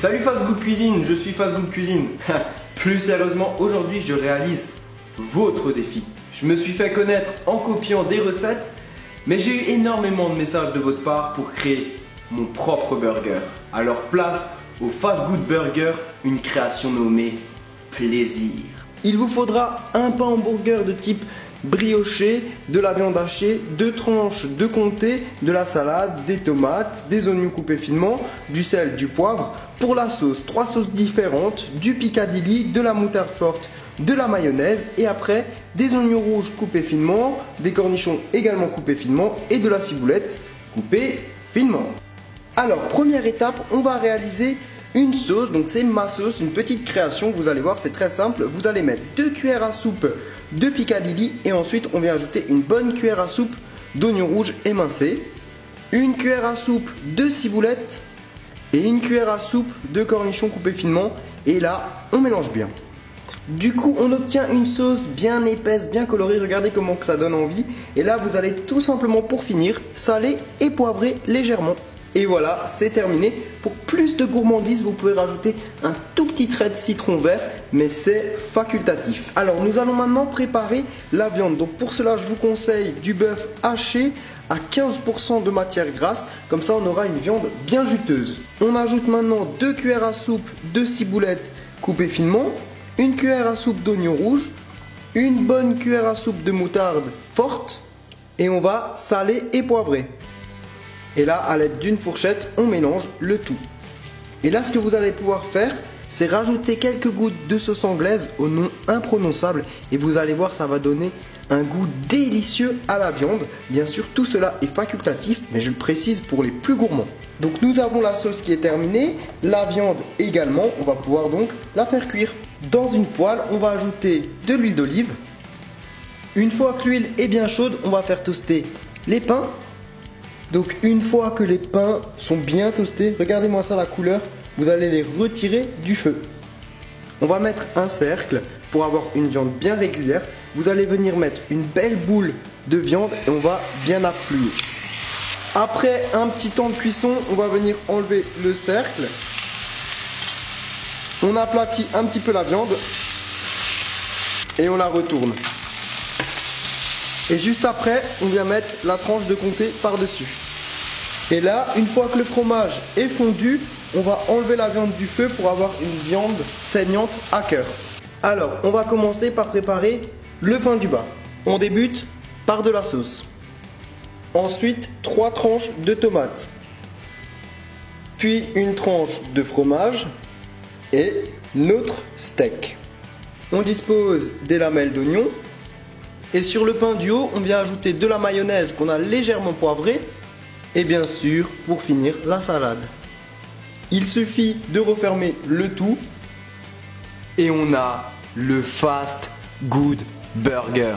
Salut Fast Good Cuisine, je suis Fast Good Cuisine. Plus sérieusement, aujourd'hui je réalise votre défi. Je me suis fait connaître en copiant des recettes, mais j'ai eu énormément de messages de votre part pour créer mon propre burger. Alors place au Fast Good Burger, une création nommée plaisir. Il vous faudra un pain hamburger de type brioché, de la viande hachée, 2 tranches de comté, de la salade, des tomates, des oignons coupés finement, du sel, du poivre. Pour la sauce, 3 sauces différentes, du piccadilly, de la moutarde forte, de la mayonnaise et après des oignons rouges coupés finement, des cornichons également coupés finement et de la ciboulette coupée finement. Alors première étape, on va réaliser une sauce, donc c'est ma sauce, une petite création, vous allez voir c'est très simple. Vous allez mettre 2 cuillères à soupe de piccadilly et ensuite on vient ajouter une bonne cuillère à soupe d'oignons rouges émincés, une cuillère à soupe de ciboulette et une cuillère à soupe de cornichons coupés finement et là on mélange bien. Du coup on obtient une sauce bien épaisse, bien colorée, regardez comment que ça donne envie et là vous allez tout simplement pour finir saler et poivrer légèrement. Et voilà, c'est terminé. Pour plus de gourmandise, vous pouvez rajouter un tout petit trait de citron vert, mais c'est facultatif. Alors, nous allons maintenant préparer la viande. Donc pour cela, je vous conseille du bœuf haché à 15% de matière grasse. Comme ça, on aura une viande bien juteuse. On ajoute maintenant 2 cuillères à soupe de ciboulette coupée finement, une cuillère à soupe d'oignon rouge, une bonne cuillère à soupe de moutarde forte et on va saler et poivrer. Et là, à l'aide d'une fourchette, on mélange le tout. Et là, ce que vous allez pouvoir faire, c'est rajouter quelques gouttes de sauce anglaise au nom imprononçable. Et vous allez voir, ça va donner un goût délicieux à la viande. Bien sûr, tout cela est facultatif, mais je le précise pour les plus gourmands. Donc nous avons la sauce qui est terminée, la viande également. On va pouvoir donc la faire cuire. Dans une poêle, on va ajouter de l'huile d'olive. Une fois que l'huile est bien chaude, on va faire toaster les pains. Donc une fois que les pains sont bien toastés, regardez-moi ça la couleur, vous allez les retirer du feu. On va mettre un cercle pour avoir une viande bien régulière. Vous allez venir mettre une belle boule de viande et on va bien appuyer. Après un petit temps de cuisson, on va venir enlever le cercle. On aplatit un petit peu la viande et on la retourne. Et juste après, on vient mettre la tranche de comté par-dessus. Et là, une fois que le fromage est fondu, on va enlever la viande du feu pour avoir une viande saignante à cœur. Alors, on va commencer par préparer le pain du bas. On débute par de la sauce. Ensuite, 3 tranches de tomates. Puis une tranche de fromage et notre steak. On dispose des lamelles d'oignon. Et sur le pain du haut, on vient ajouter de la mayonnaise qu'on a légèrement poivrée. Et bien sûr, pour finir, la salade. Il suffit de refermer le tout. Et on a le Fast Good Burger.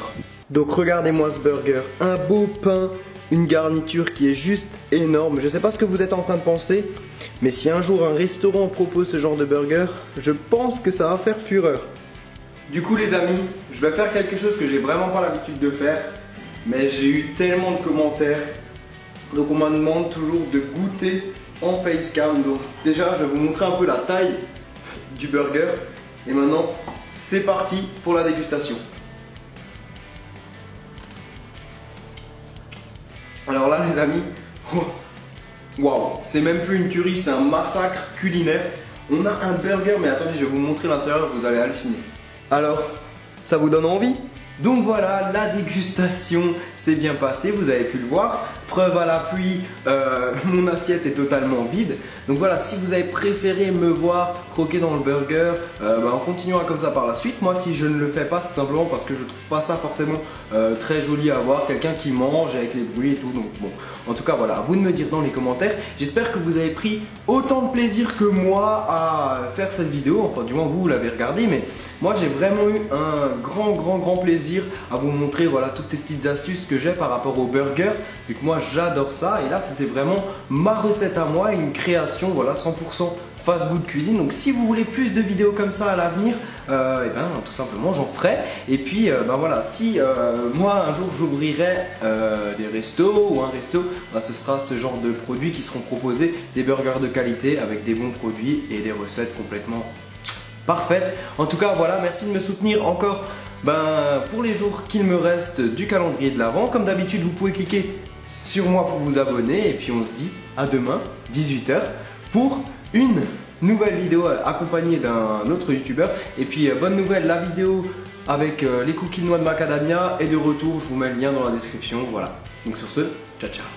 Donc regardez-moi ce burger. Un beau pain, une garniture qui est juste énorme. Je ne sais pas ce que vous êtes en train de penser. Mais si un jour un restaurant propose ce genre de burger, je pense que ça va faire fureur. Du coup les amis, je vais faire quelque chose que j'ai vraiment pas l'habitude de faire, mais j'ai eu tellement de commentaires, donc on me demande toujours de goûter en facecam. Donc déjà je vais vous montrer un peu la taille du burger et maintenant c'est parti pour la dégustation. Alors là les amis, waouh, c'est même plus une tuerie, c'est un massacre culinaire. On a un burger, mais attendez, je vais vous montrer l'intérieur, vous allez halluciner. Alors, ça vous donne envie? Donc voilà, la dégustation s'est bien passée, vous avez pu le voir. Preuve à l'appui, mon assiette est totalement vide. Donc voilà, si vous avez préféré me voir croquer dans le burger, on continuera comme ça par la suite. Moi, si je ne le fais pas, c'est tout simplement parce que je trouve pas ça forcément très joli à voir. Quelqu'un qui mange avec les bruits et tout. Donc bon, en tout cas voilà, à vous de me dire dans les commentaires. J'espère que vous avez pris autant de plaisir que moi à faire cette vidéo. Enfin, du moins vous l'avez regardé, mais moi j'ai vraiment eu un grand plaisir à vous montrer voilà toutes ces petites astuces que j'ai par rapport au burger, vu que moi j'adore ça. Et là, c'était vraiment ma recette à moi, une création, voilà, 100% Fast Good Cuisine. Donc si vous voulez plus de vidéos comme ça à l'avenir, et ben tout simplement j'en ferai. Et puis ben voilà, si moi un jour j'ouvrirai des restos ou un resto, ben, ce sera ce genre de produits qui seront proposés, des burgers de qualité avec des bons produits et des recettes complètement parfaites. En tout cas voilà, merci de me soutenir encore pour les jours qu'il me reste du calendrier de l'Avent. Comme d'habitude, vous pouvez cliquer sur moi pour vous abonner. Et puis on se dit à demain 18 h pour une nouvelle vidéo accompagnée d'un autre youtubeur. Et puis bonne nouvelle, la vidéo avec les cookies de noix de macadamia est de retour. Je vous mets le lien dans la description. Voilà. Donc sur ce, ciao ciao.